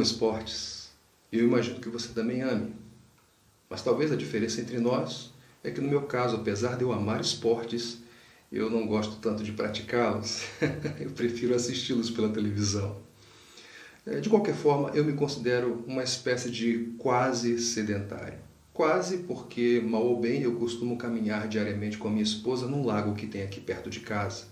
amo esportes e eu imagino que você também ame. Mas talvez a diferença entre nós é que no meu caso, apesar de eu amar esportes, eu não gosto tanto de praticá-los. Eu prefiro assisti-los pela televisão. De qualquer forma, eu me considero uma espécie de quase sedentário. Quase porque, mal ou bem, eu costumo caminhar diariamente com a minha esposa num lago que tem aqui perto de casa.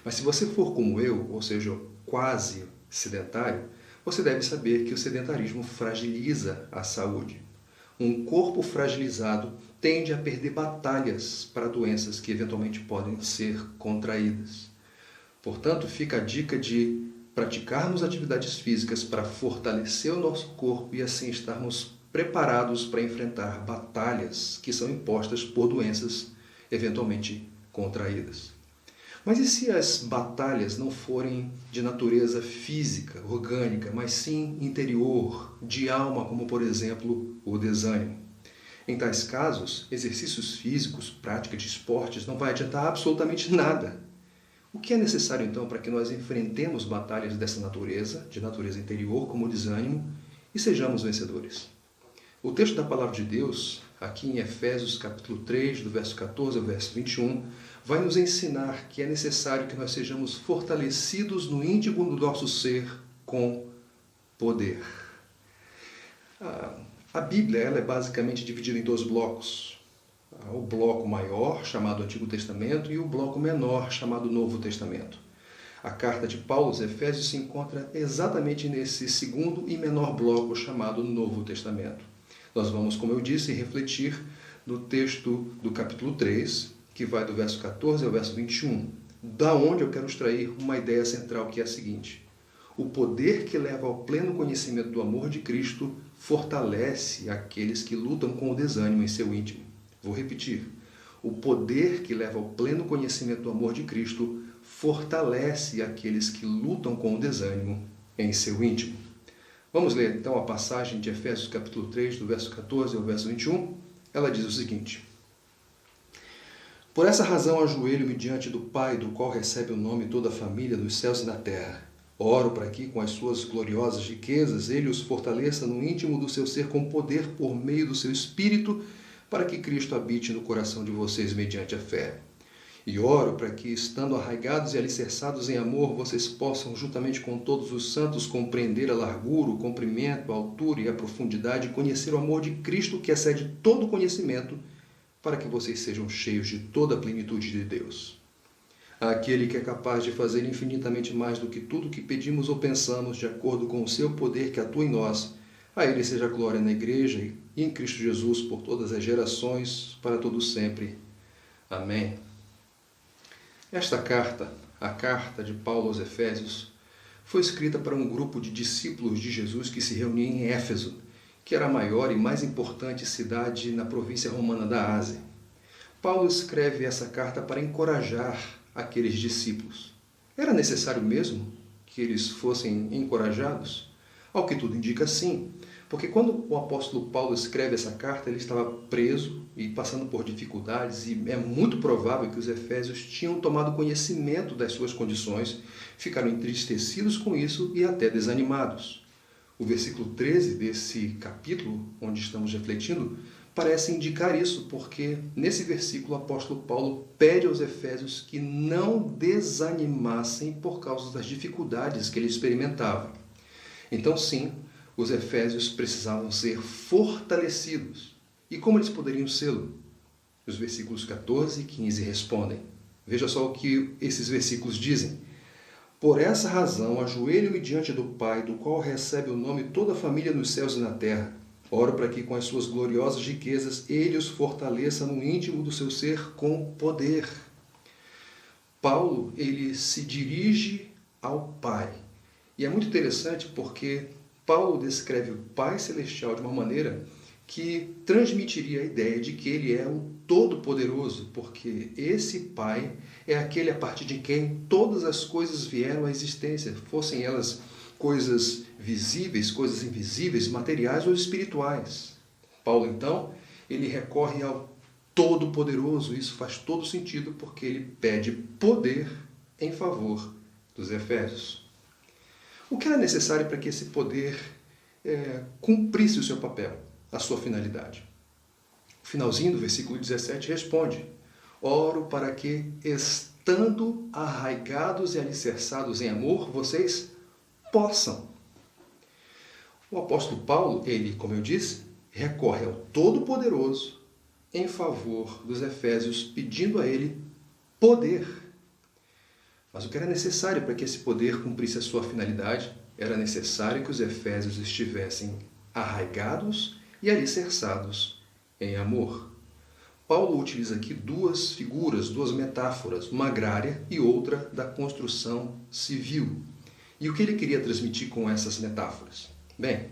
Mas se você for como eu, ou seja, quase sedentário, você deve saber que o sedentarismo fragiliza a saúde. Um corpo fragilizado tende a perder batalhas para doenças que eventualmente podem ser contraídas. Portanto, fica a dica de praticarmos atividades físicas para fortalecer o nosso corpo e assim estarmos preparados para enfrentar batalhas que são impostas por doenças eventualmente contraídas. Mas e se as batalhas não forem de natureza física, orgânica, mas sim interior, de alma, como por exemplo o desânimo? Em tais casos, exercícios físicos, prática de esportes não vai adiantar absolutamente nada. O que é necessário então para que nós enfrentemos batalhas dessa natureza, de natureza interior, como o desânimo, e sejamos vencedores? O texto da Palavra de Deus, aqui em Efésios capítulo 3, do verso 14 ao verso 21, vai nos ensinar que é necessário que nós sejamos fortalecidos no íntimo do nosso ser com poder. A Bíblia ela é basicamente dividida em dois blocos. O bloco maior, chamado Antigo Testamento, e o bloco menor, chamado Novo Testamento. A carta de Paulo aos Efésios se encontra exatamente nesse segundo e menor bloco, chamado Novo Testamento. Nós vamos, como eu disse, refletir no texto do capítulo 3, que vai do verso 14 ao verso 21, da onde eu quero extrair uma ideia central, que é a seguinte: o poder que leva ao pleno conhecimento do amor de Cristo fortalece aqueles que lutam com o desânimo em seu íntimo. Vou repetir. O poder que leva ao pleno conhecimento do amor de Cristo fortalece aqueles que lutam com o desânimo em seu íntimo. Vamos ler então a passagem de Efésios capítulo 3, do verso 14 ao verso 21. Ela diz o seguinte: por essa razão ajoelho-me diante do Pai, do qual recebe o nome toda a família dos céus e na terra. Oro para que, com as suas gloriosas riquezas, Ele os fortaleça no íntimo do seu ser com poder por meio do seu Espírito, para que Cristo habite no coração de vocês mediante a fé. E oro para que, estando arraigados e alicerçados em amor, vocês possam, juntamente com todos os santos, compreender a largura, o comprimento, a altura e a profundidade, e conhecer o amor de Cristo que excede todo conhecimento, para que vocês sejam cheios de toda a plenitude de Deus. Aquele que é capaz de fazer infinitamente mais do que tudo que pedimos ou pensamos, de acordo com o seu poder que atua em nós, a Ele seja a glória na Igreja e em Cristo Jesus por todas as gerações, para todos sempre. Amém. Esta carta, a carta de Paulo aos Efésios, foi escrita para um grupo de discípulos de Jesus que se reunia em Éfeso, que era a maior e mais importante cidade na província romana da Ásia. Paulo escreve essa carta para encorajar aqueles discípulos. Era necessário mesmo que eles fossem encorajados? Ao que tudo indica, sim, porque quando o apóstolo Paulo escreve essa carta, ele estava preso e passando por dificuldades, e é muito provável que os efésios tinham tomado conhecimento das suas condições, ficaram entristecidos com isso e até desanimados. O versículo 13 desse capítulo, onde estamos refletindo, parece indicar isso, porque nesse versículo o apóstolo Paulo pede aos efésios que não desanimassem por causa das dificuldades que ele experimentava. Então, sim, os efésios precisavam ser fortalecidos. E como eles poderiam sê-lo? Os versículos 14 e 15 respondem. Veja só o que esses versículos dizem. Por essa razão, ajoelho-me diante do Pai, do qual recebe o nome toda a família nos céus e na terra. Oro para que, com as suas gloriosas riquezas, Ele os fortaleça no íntimo do seu ser com poder. Paulo, ele se dirige ao Pai. E é muito interessante porque Paulo descreve o Pai Celestial de uma maneira que transmitiria a ideia de que Ele é o Todo-Poderoso, porque esse Pai é aquele a partir de quem todas as coisas vieram à existência, fossem elas coisas visíveis, coisas invisíveis, materiais ou espirituais. Paulo, então, ele recorre ao Todo-Poderoso. Isso faz todo sentido porque ele pede poder em favor dos efésios. O que era necessário para que esse poder cumprisse o seu papel, a sua finalidade. O finalzinho do versículo 17 responde: oro para que, estando arraigados e alicerçados em amor, vocês possam. O apóstolo Paulo, ele, como eu disse, recorre ao Todo-Poderoso em favor dos Efésios, pedindo a ele poder. Mas o que era necessário para que esse poder cumprisse a sua finalidade? Era necessário que os Efésios estivessem arraigados e alicerçados em amor. Paulo utiliza aqui duas figuras, duas metáforas, uma agrária e outra da construção civil. E o que ele queria transmitir com essas metáforas? Bem,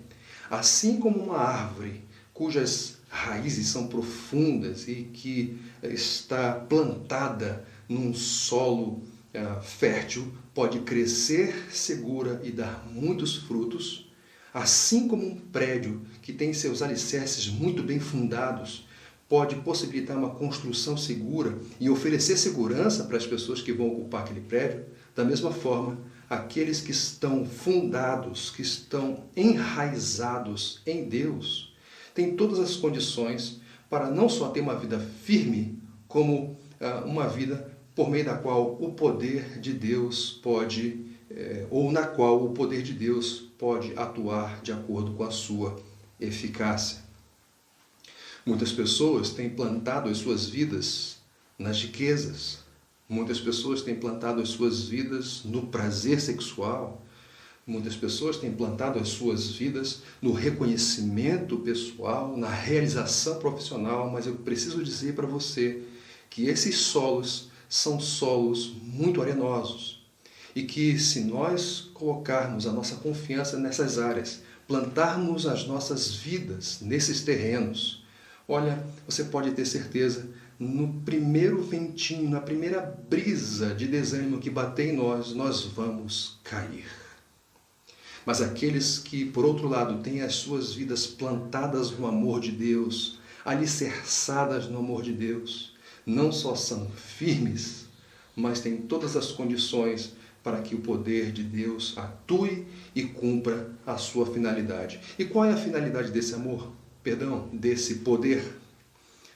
assim como uma árvore cujas raízes são profundas e que está plantada num solo fértil, pode crescer segura e dar muitos frutos, assim como um prédio que tem seus alicerces muito bem fundados pode possibilitar uma construção segura e oferecer segurança para as pessoas que vão ocupar aquele prédio, da mesma forma, aqueles que estão fundados, que estão enraizados em Deus, têm todas as condições para não só ter uma vida firme, como uma vida por meio da qual o poder de Deus pode, ou na qual o poder de Deus pode atuar de acordo com a sua eficácia. Muitas pessoas têm plantado as suas vidas nas riquezas. Muitas pessoas têm plantado as suas vidas no prazer sexual. Muitas pessoas têm plantado as suas vidas no reconhecimento pessoal, na realização profissional, mas eu preciso dizer para você que esses solos são solos muito arenosos e que, se nós colocarmos a nossa confiança nessas áreas, plantarmos as nossas vidas nesses terrenos, olha, você pode ter certeza, no primeiro ventinho, na primeira brisa de desânimo que bater em nós, nós vamos cair. Mas aqueles que, por outro lado, têm as suas vidas plantadas no amor de Deus, alicerçadas no amor de Deus, não só são firmes, mas têm todas as condições para que o poder de Deus atue e cumpra a sua finalidade. E qual é a finalidade desse amor? Desse poder?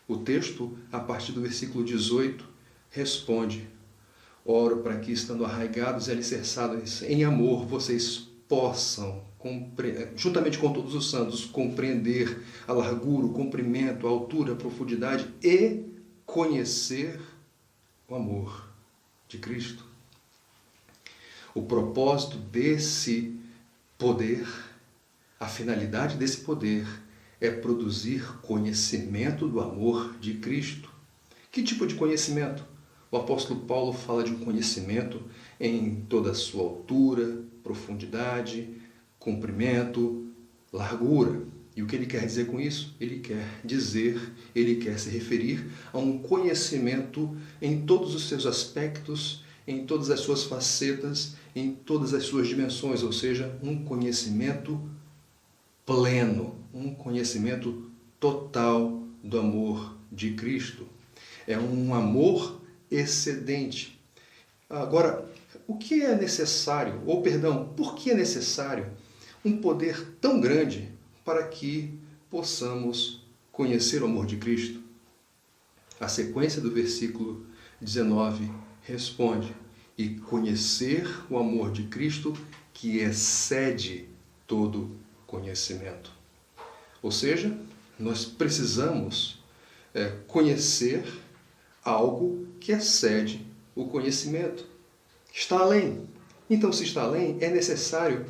O texto, a partir do versículo 18, responde: oro para que, estando arraigados e alicerçados em amor, vocês possam, juntamente com todos os santos, compreender a largura, o comprimento, a altura, a profundidade e conhecer o amor de Cristo. O propósito desse poder, a finalidade desse poder é produzir conhecimento do amor de Cristo. Que tipo de conhecimento? O apóstolo Paulo fala de um conhecimento em toda a sua altura, profundidade, comprimento, largura. E o que ele quer dizer com isso? Ele quer se referir a um conhecimento em todos os seus aspectos, em todas as suas facetas, em todas as suas dimensões, ou seja, um conhecimento pleno, um conhecimento total do amor de Cristo. É um amor excedente. Agora, o que é necessário, por que é necessário um poder tão grande para que possamos conhecer o amor de Cristo? A sequência do versículo 19 responde: e conhecer o amor de Cristo que excede todo conhecimento. Ou seja, nós precisamos conhecer algo que excede o conhecimento. Está além. Então, se está além, é necessário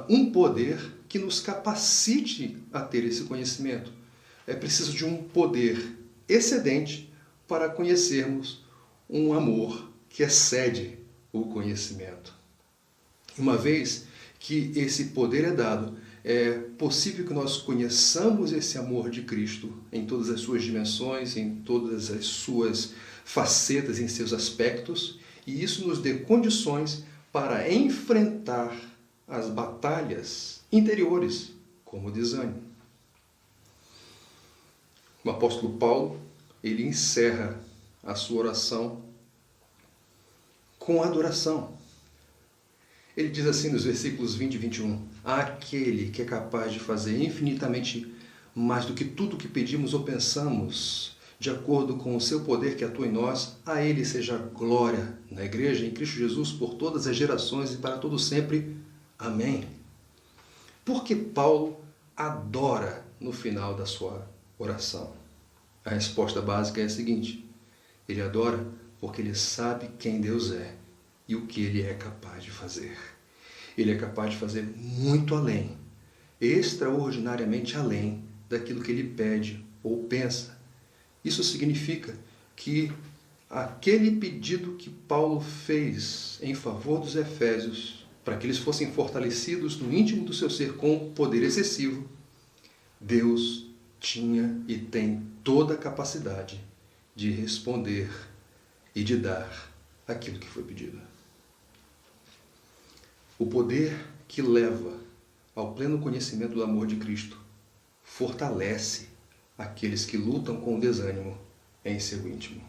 um poder que nos capacite a ter esse conhecimento. É preciso de um poder excedente para conhecermos um amor que excede o conhecimento. Uma vez que esse poder é dado, é possível que nós conheçamos esse amor de Cristo em todas as suas dimensões, em todas as suas facetas, em seus aspectos, e isso nos dê condições para enfrentar as batalhas interiores, como o desânimo. O apóstolo Paulo, ele encerra a sua oração com adoração. Ele diz assim nos versículos 20 e 21, aquele que é capaz de fazer infinitamente mais do que tudo que pedimos ou pensamos, de acordo com o seu poder que atua em nós, a ele seja glória na igreja, em Cristo Jesus, por todas as gerações e para todo sempre. Amém. Porque Paulo adora no final da sua oração? A resposta básica é a seguinte: ele adora porque ele sabe quem Deus é e o que ele é capaz de fazer. Ele é capaz de fazer muito além, extraordinariamente além daquilo que ele pede ou pensa. Isso significa que aquele pedido que Paulo fez em favor dos Efésios, para que eles fossem fortalecidos no íntimo do seu ser com poder excessivo, Deus tinha e tem toda a capacidade de responder e de dar aquilo que foi pedido. O poder que leva ao pleno conhecimento do amor de Cristo fortalece aqueles que lutam com o desânimo em seu íntimo.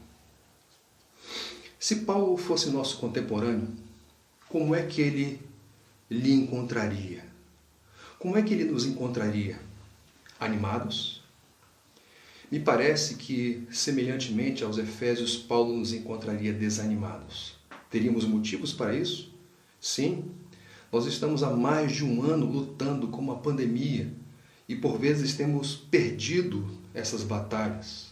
Se Paulo fosse nosso contemporâneo, como é que ele lhe encontraria? Como é que ele nos encontraria? Animados? Me parece que, semelhantemente aos Efésios, Paulo nos encontraria desanimados. Teríamos motivos para isso? Sim. Nós estamos há mais de um ano lutando com uma pandemia e, por vezes, temos perdido essas batalhas.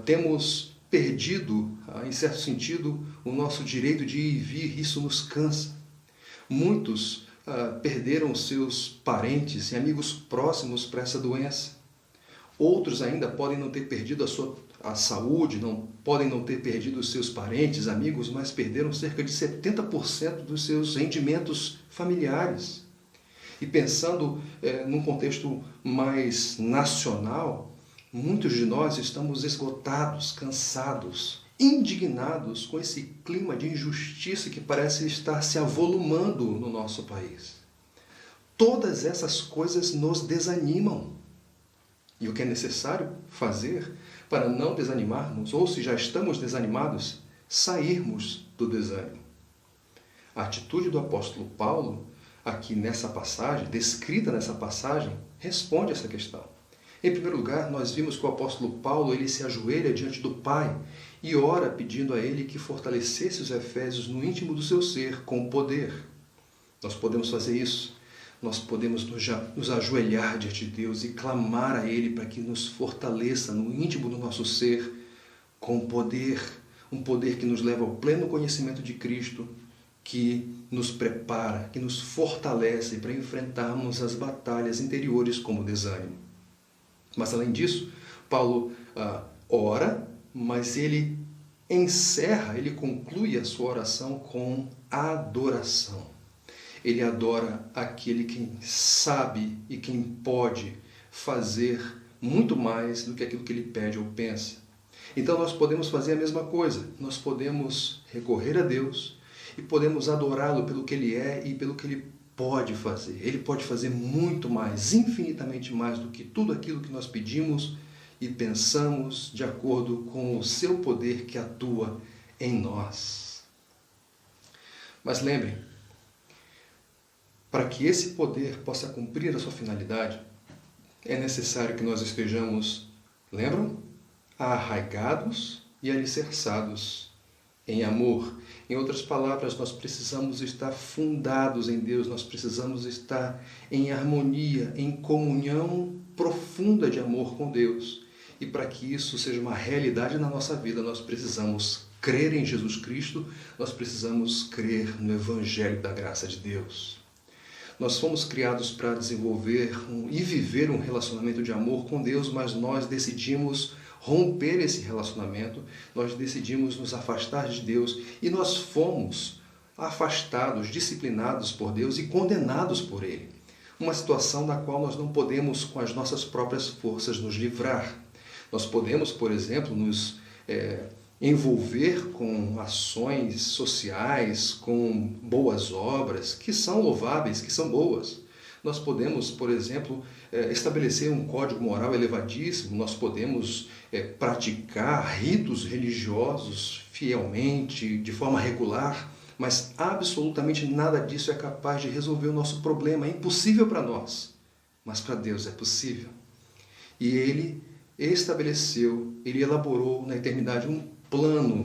Temos perdido, em certo sentido, o nosso direito de ir e vir. Isso nos cansa. Muitos perderam seus parentes e amigos próximos para essa doença. Outros ainda podem não ter perdido a saúde, podem não ter perdido os seus parentes, amigos, mas perderam cerca de 70% dos seus rendimentos familiares. E pensando num contexto mais nacional, muitos de nós estamos esgotados, cansados, indignados com esse clima de injustiça que parece estar se avolumando no nosso país. Todas essas coisas nos desanimam. E o que é necessário fazer para não desanimarmos, ou se já estamos desanimados, sairmos do desânimo. A atitude do apóstolo Paulo, aqui nessa passagem, descrita nessa passagem, responde essa questão. Em primeiro lugar, nós vimos que o apóstolo Paulo ele se ajoelha diante do Pai e ora pedindo a ele que fortalecesse os Efésios no íntimo do seu ser com poder. Nós podemos fazer isso. Nós podemos nos ajoelhar diante de Deus e clamar a Ele para que nos fortaleça no íntimo do nosso ser com poder, um poder que nos leva ao pleno conhecimento de Cristo, que nos prepara, que nos fortalece para enfrentarmos as batalhas interiores como o desânimo. Mas além disso, Paulo ora, mas ele encerra, ele conclui a sua oração com adoração. Ele adora aquele quem sabe e quem pode fazer muito mais do que aquilo que ele pede ou pensa. Então nós podemos fazer a mesma coisa. Nós podemos recorrer a Deus e podemos adorá-lo pelo que ele é e pelo que ele pode fazer. Ele pode fazer muito mais, infinitamente mais do que tudo aquilo que nós pedimos e pensamos de acordo com o seu poder que atua em nós. Mas lembrem, para que esse poder possa cumprir a sua finalidade, é necessário que nós estejamos, lembram? Arraigados e alicerçados em amor. Em outras palavras, nós precisamos estar fundados em Deus, nós precisamos estar em harmonia, em comunhão profunda de amor com Deus. E para que isso seja uma realidade na nossa vida, nós precisamos crer em Jesus Cristo, nós precisamos crer no Evangelho da graça de Deus. Nós fomos criados para desenvolver e viver um relacionamento de amor com Deus, mas nós decidimos romper esse relacionamento, nós decidimos nos afastar de Deus e nós fomos afastados, disciplinados por Deus e condenados por Ele. Uma situação da qual nós não podemos, com as nossas próprias forças, nos livrar. Nós podemos, por exemplo, nos envolver com ações sociais, com boas obras, que são louváveis, que são boas. Nós podemos, por exemplo, estabelecer um código moral elevadíssimo, nós podemos praticar ritos religiosos fielmente, de forma regular, Mas absolutamente nada disso é capaz de resolver o nosso problema. É impossível para nós, mas para Deus é possível. E Ele estabeleceu, Ele elaborou na eternidade um plano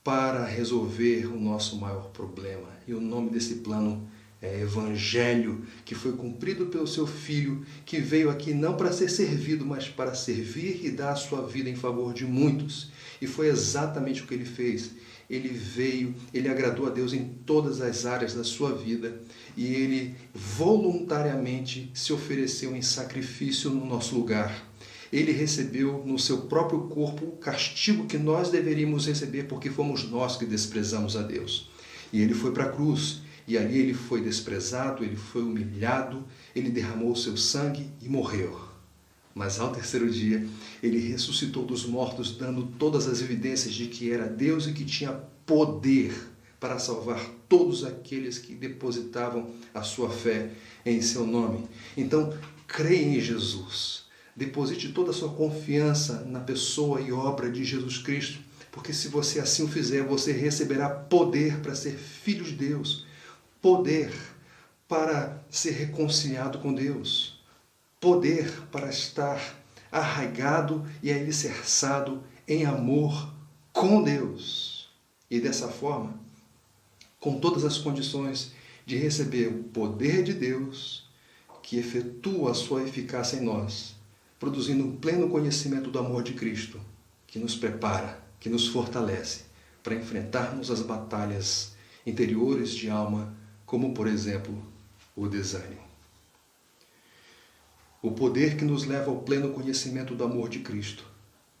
para resolver o nosso maior problema. E o nome desse plano é Evangelho, que foi cumprido pelo seu Filho, que veio aqui não para ser servido, mas para servir e dar a sua vida em favor de muitos. E foi exatamente o que Ele fez. Ele veio, Ele agradou a Deus em todas as áreas da sua vida e Ele voluntariamente se ofereceu em sacrifício no nosso lugar. Ele recebeu no seu próprio corpo o castigo que nós deveríamos receber porque fomos nós que desprezamos a Deus. E Ele foi para a cruz e ali Ele foi desprezado, Ele foi humilhado, Ele derramou o seu sangue e morreu. Mas ao terceiro dia, Ele ressuscitou dos mortos, dando todas as evidências de que era Deus e que tinha poder para salvar todos aqueles que depositavam a sua fé em seu nome. Então, creia em Jesus. Deposite toda a sua confiança na pessoa e obra de Jesus Cristo, porque se você assim o fizer, você receberá poder para ser filho de Deus, poder para ser reconciliado com Deus, poder para estar arraigado e alicerçado em amor com Deus. E dessa forma, com todas as condições de receber o poder de Deus, que efetua a sua eficácia em nós, produzindo um pleno conhecimento do amor de Cristo, que nos prepara, que nos fortalece para enfrentarmos as batalhas interiores de alma, como, por exemplo, o desânimo. O poder que nos leva ao pleno conhecimento do amor de Cristo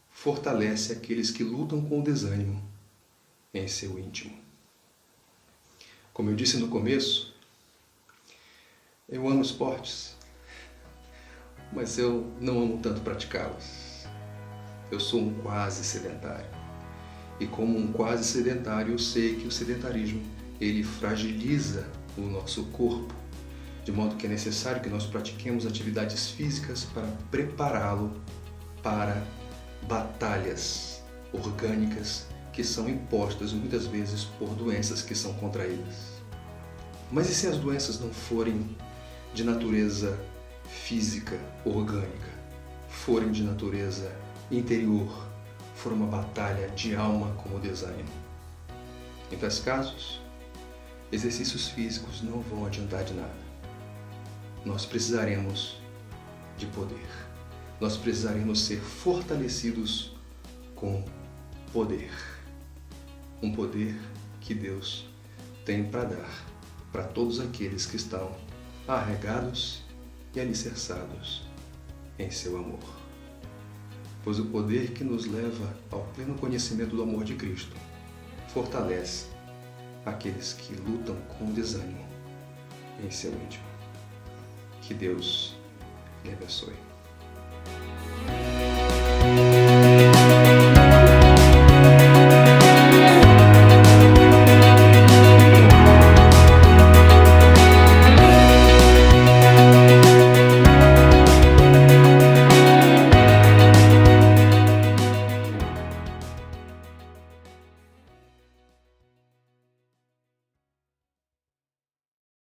fortalece aqueles que lutam com o desânimo em seu íntimo. Como eu disse no começo, eu amo esportes, mas eu não amo tanto praticá-los. Eu sou um quase sedentário. E como um quase sedentário, eu sei que o sedentarismo, ele fragiliza o nosso corpo, de modo que é necessário que nós pratiquemos atividades físicas para prepará-lo para batalhas orgânicas que são impostas muitas vezes por doenças que são contraídas. Mas e se as doenças não forem de natureza física, orgânica, forem de natureza interior, for uma batalha de alma como o desânimo? Em tais casos, exercícios físicos não vão adiantar de nada. Nós precisaremos de poder. Nós precisaremos ser fortalecidos com poder. Um poder que Deus tem para dar para todos aqueles que estão arraigados e alicerçados em seu amor. Pois o poder que nos leva ao pleno conhecimento do amor de Cristo fortalece aqueles que lutam com o desânimo em seu íntimo. Que Deus lhe abençoe.